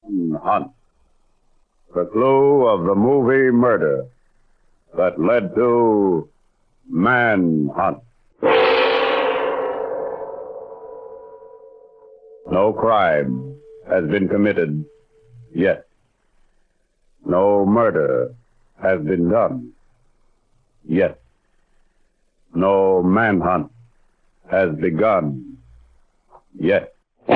Manhunt. The clue of the movie Murder that led to Manhunt. No crime has been committed yet. No murder has been done yet. No manhunt has begun yet. Now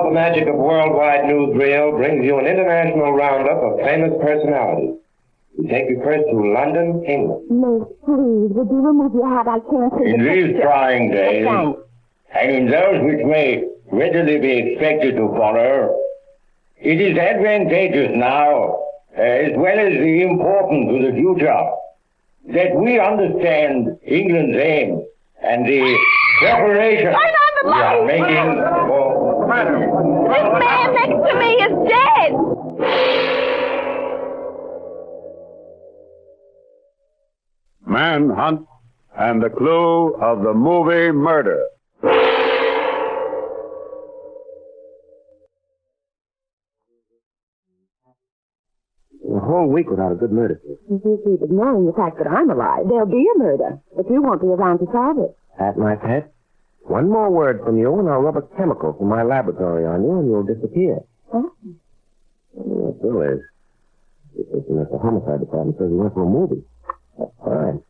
the magic of worldwide newsreel brings you an international roundup of famous personalities. We take you first to London, England. Miss, please, would you remove your hat? I can't see In the these picture. trying days, and those which may readily be expected to follow, it is advantageous now, as well as important to the future, that we understand England's aim and the preparation we are making for... This man next to me is dead! Manhunt and the clue of the movie Murder. A whole week without a good murder case. If you keep ignoring the fact that I'm alive, there'll be a murder, but you won't be around to solve it. Pat, my pet, one more word from you and I'll rub a chemical from my laboratory on you and you'll disappear. Huh? Well, Bill is. The person at the homicide department says he went for a movie. That's fine.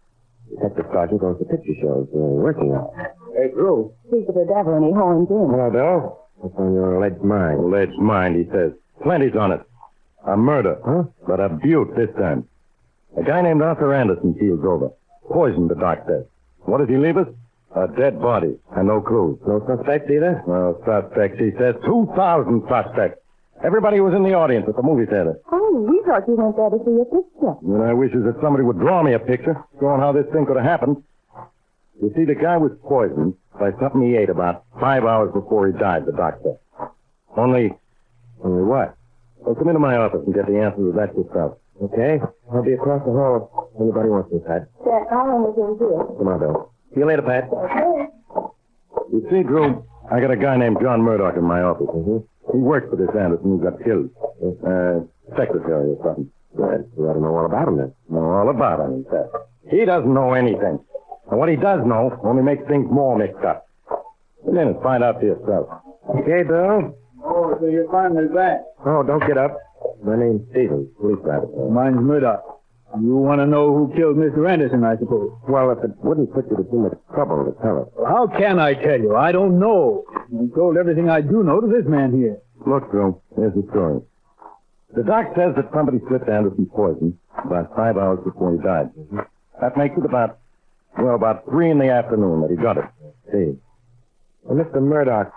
Detective Sergeant goes to picture shows working on it. Hey, Drew. Speak of the devil and he horns in. Hello, Bill. What's on your alleged mind? Alleged mind, he says. Plenty's on it. A murder. Huh? But a beaut this time. A guy named Arthur Anderson keels over. Poisoned, the doc says. What does he leave us? A dead body and no clues. No suspects either? No suspects, he says. 2,000 suspects. Everybody was in the audience at the movie theater. Oh, we thought you went there to see a picture. And I wishes that somebody would draw me a picture showing how this thing could have happened. You see, the guy was poisoned by something he ate about 5 hours before he died, the doc said. Only what? Well, come into my office and get the answer to that yourself. Okay. I'll be across the hall if anybody wants me, Pat. Yeah, Alan was in here. Come on, Bill. See you later, Pat. Okay. You see, Drew, I got a guy named John Murdoch in my office. He worked for this Anderson who got killed. Secretary or something. Good. You ought to know all about him, then. Know all about him, he says. He doesn't know anything. And what he does know only makes things more mixed up. Come in and find out for yourself. Okay, Bill. Oh, so you're finally back. Oh, don't get up. My name's Stevens, police laboratory. Mine's Murdoch. You want to know who killed Mr. Anderson, I suppose. Well, if it wouldn't put you to too much trouble to tell us. Well, how can I tell you? I don't know. I told everything I do know to this man here. Look, Drew, here's the story. The doc says that somebody slipped Anderson poison about 5 hours before he died. That makes it about 3 in the afternoon that he got it. See. Well, Mr. Murdoch,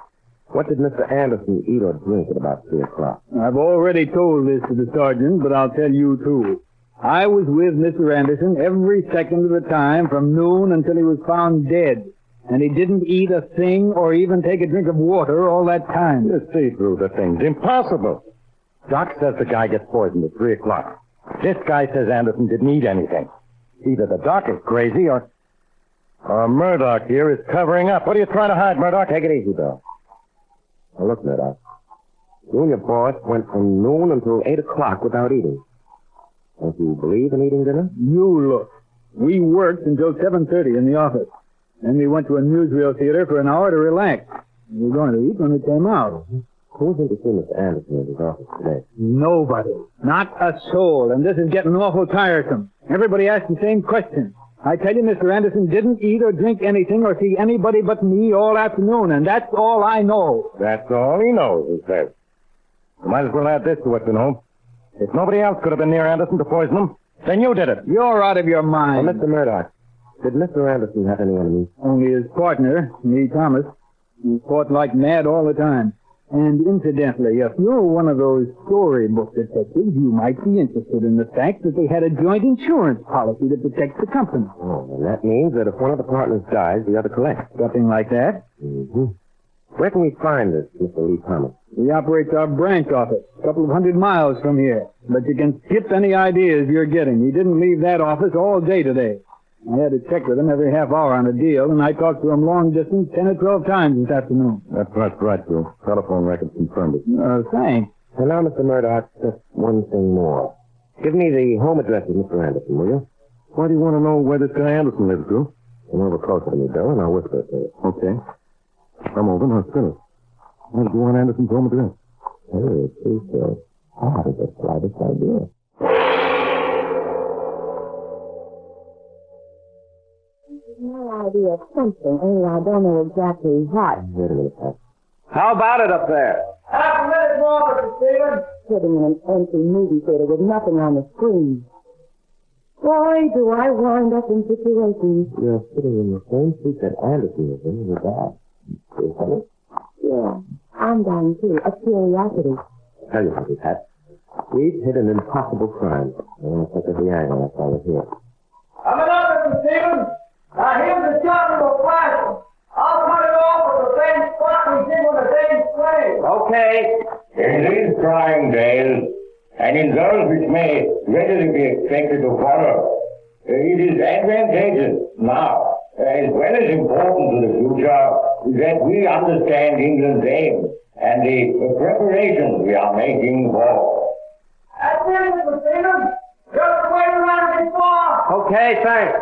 what did Mr. Anderson eat or drink at about 3 o'clock? I've already told this to the sergeant, but I'll tell you, too. I was with Mr. Anderson every second of the time from noon until he was found dead. And he didn't eat a thing or even take a drink of water all that time. You see through the thing's impossible. Doc says the guy gets poisoned at 3 o'clock. This guy says Anderson didn't eat anything. Either the doc is crazy or Murdoch here is covering up. What are you trying to hide, Murdoch? Take it easy, Bill. Now, look, Murdoch. You and your boss went from noon until 8 o'clock without eating. Don't you believe in eating dinner? You look. We worked until 7:30 in the office. Then we went to a newsreel theater for an hour to relax. We were going to eat when we came out. Who's in to see Mr. Anderson in his office today? Nobody. Not a soul. And this is getting awful tiresome. Everybody asks the same question. I tell you, Mr. Anderson didn't eat or drink anything or see anybody but me all afternoon, and that's all I know. That's all he knows, he says. You might as well add this to what you know. If nobody else could have been near Anderson to poison him, then you did it. You're out of your mind. Well, Mr. Murdoch, did Mr. Anderson have any enemies? Only his partner, me, Thomas. He fought like mad all the time. And incidentally, if you're one of those storybook detectives, you might be interested in the fact that they had a joint insurance policy that protects the company. Oh, and that means that if one of the partners dies, the other collects. Something like that. Mm-hmm. Where can we find this, Mr. Lee Thomas? He operates our branch office, a couple of 100 miles from here. But you can skip any ideas you're getting. He didn't leave that office all day today. I had to check with him every half hour on a deal, and I talked to him long distance 10 or 12 times this afternoon. That's right, Bill. Telephone records confirmed it. Thanks. And now, Mr. Murdoch, just one thing more. Give me the home address of Mr. Anderson, will you? Why do you want to know where this guy Anderson lives, Bill? Come over closer to me, Bill, and I'll whisper it to you. Okay. Come over, now spin it. Why do you want Anderson's home address? Hey, please, Bill. I haven't the slightest idea. No idea of something, only I don't know exactly what. Wait a minute, Pat. How about it up there? Half a minute more, Mr. Stevens. Sitting in an empty movie theater with nothing on the screen. Boy, do I wind up in situations. You're sitting in the same seat that Anderson is in with that. Is that it? Yeah, I'm dying too. A curiosity. Tell you something, Pat. We've hit an impossible crime. I want to take every angle that's all here. Coming up, Mr. Stevens. Now, here's the shot of a flash. I'll cut it off at the same spot we did with the same flame. Okay. In these trying days, and in those which may readily be expected to follow, it is advantageous now, as well as important to the future, that we understand England's aim and the preparations we are making for. That's it, Mr. Stevens. Just wait around before. Okay, thanks.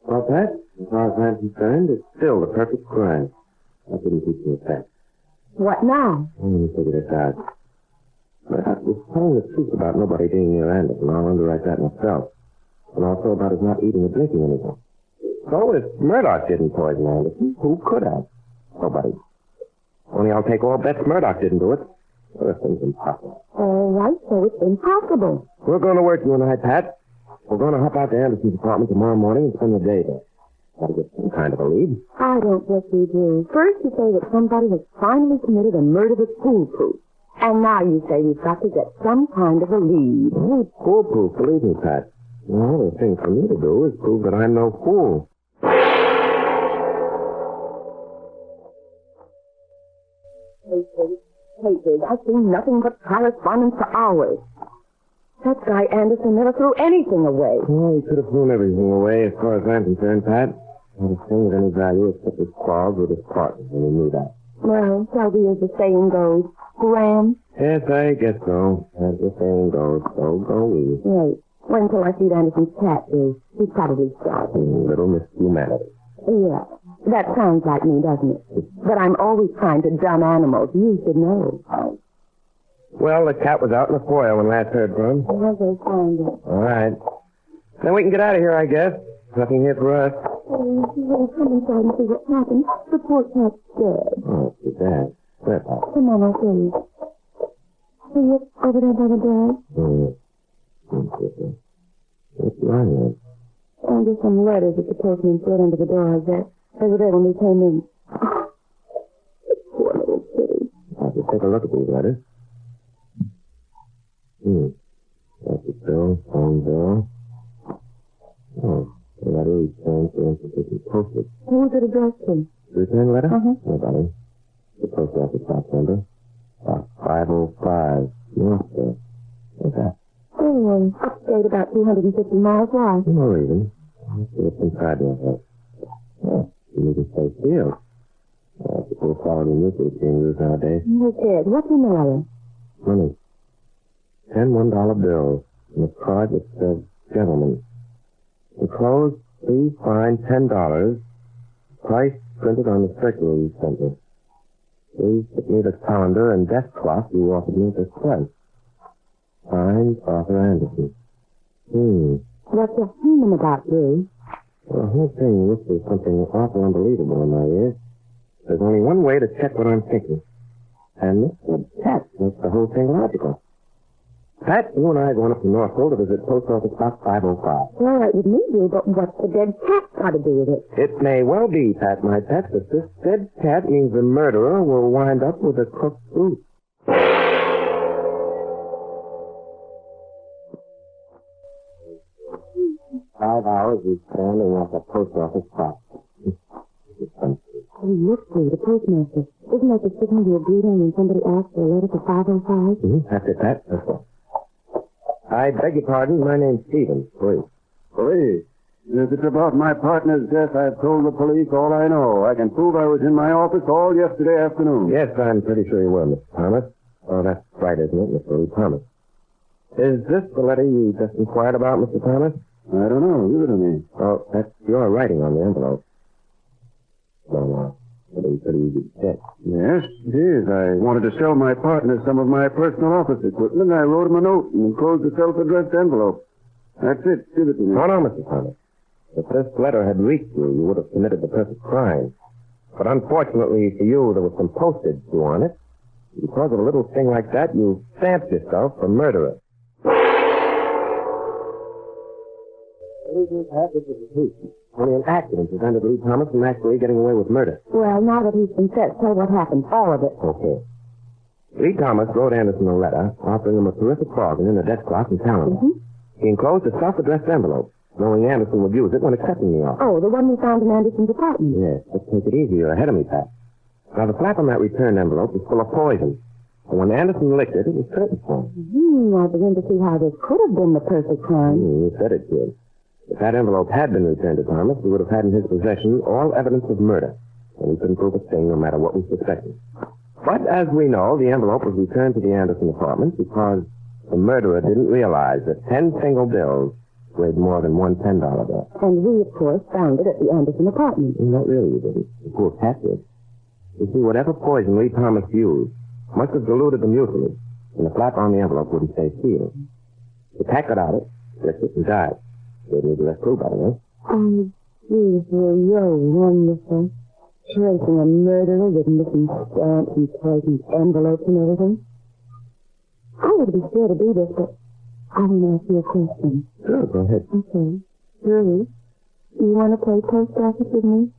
Well, Pat, as far as I'm concerned, it's still the perfect crime. I didn't teach you a fact. What now? Let me figure this out. Murdoch was telling the truth about nobody being near Anderson. I'll underwrite that myself. And also about his not eating or drinking anything. So if Murdoch didn't poison Anderson, who could have? Nobody. Only I'll take all bets Murdoch didn't do it. Well, this thing's impossible. All right, so it's impossible. We're going to work, you and I, Pat. We're going to hop out to Anderson's apartment tomorrow morning and spend the day there. Gotta get some kind of a lead. I don't guess you do. First you say that somebody has finally committed a murder that's foolproof. And now you say we've got to get some kind of a lead. Oh, it's foolproof, believe me, Pat. The only thing for me to do is prove that I'm no fool. Papers. I've seen nothing but correspondence for hours. That guy Anderson never threw anything away. Well, he could have thrown everything away as far as I'm concerned, Pat. Not a thing of any value except his claws with his partners, and he knew that. Well, Shelby, as the saying goes, Graham. Yes, I guess so. As the saying goes, so go we. Wait. Wait until I see Anderson's cat is. He's probably shot. Little Miss Humanity. Yeah. That sounds like me, doesn't it? But I'm always trying to dumb animals. You should know. Well, the cat was out in the foyer when last heard from. I'll go find it. All right. Then we can get out of here, I guess. Nothing here for us. Oh, well, come inside and see what happened. The poor cat's dead. Oh, it's too bad. Where, Pat? Come on, I'll show you. See it over there by the bed? What's lying there? Oh, there's some letters that the postman slid under the door. They were there when we came in. Poor little kitty. I'll just take a look at these letters. That's the bill, phone bill. Oh, the letter is signed for insufficient postage. Who was it addressed to? Return letter? Uh-huh. Nobody. The post office box number. Box 505. North there. What's that? Oh, upstate about 250 miles. Why? No reason. Let's see what's inside your house. Oh, you need to stay sealed. That's the poor quality nuclear being used nowadays. Who did? What's in the letter? Money. 10 $1 bills. And a card that says, gentlemen. Enclosed, please find $10. Price printed on the circular you sent me. Please get me the calendar and desk clock you offered me at this price. Signed, Arthur Anderson. What's the human about, Drew? Well, the whole thing whispers something awful unbelievable in my ears. There's only one way to check what I'm thinking. And Mr. Pat makes the whole thing logical. Pat, you and I are going up to North Pole to visit Post Office Box 505. All right with me, Drew, but what's the dead cat got to do with it? It may well be, Pat, my pet, that this dead cat means the murderer will wind up with a cooked fruit. 5 hours he's standing at the post office box. Oh, look, Drew, the postmaster. Isn't that the signal you agreed on when somebody asked for a letter for 505? That's it, Pat. That's it. I beg your pardon. My name's Stevens. Please. Please. If it's about my partner's death, I've told the police all I know. I can prove I was in my office all yesterday afternoon. Yes, I'm pretty sure you were, Mr. Thomas. Oh, that's right, isn't it, Mr. Lee Thomas? Is this the letter you just inquired about, Mr. Thomas? I don't know. Give it to me. Oh, that's your writing on the envelope. No. Pretty easy to check. Yes, it is. I wanted to sell my partner some of my personal office equipment. I wrote him a note and enclosed a self-addressed envelope. That's it. Give it to me. No, Mr. Thomas. If this letter had reached you, you would have committed the perfect crime. But unfortunately for you, there was some postage due on it. Because of a little thing like that, you stamped yourself a murderer. Only an accident prevented Lee Thomas from actually getting away with murder. Well, now that he's been set, tell what happened. All of it. Okay. Lee Thomas wrote Anderson a letter offering him a terrific bargain in a desk clock in town. Mm-hmm. He enclosed a self-addressed envelope, knowing Anderson would use it when accepting the offer. Oh, the one we found in Anderson's apartment. Yes, let's take it easy. You're ahead of me, Pat. Now, the flap on that return envelope was full of poison. And when Anderson licked it, it was curtain form. I begin to see how this could have been the perfect crime. You said it could. If that envelope had been returned to Thomas, he would have had in his possession all evidence of murder. And he couldn't prove a thing no matter what was suspected. But as we know, the envelope was returned to the Anderson apartment because the murderer didn't realize that 10 single bills weighed more than one $10 bill. And we, of course, found it at the Anderson apartment. Not really, you didn't. The poor cat did. You see, whatever poison Lee Thomas used must have diluted the mucilage, and the flap on the envelope wouldn't stay sealed. The cat got out it, licked it, and died. Gave me the rest clue, by the way. Oh, you're wonderful. Tracing a murderer with missing stamps and poisoned envelopes and everything. I would be scared to do this, but I want to ask you a question. Sure, go ahead. Okay. Ruth, do you want to play post office with me?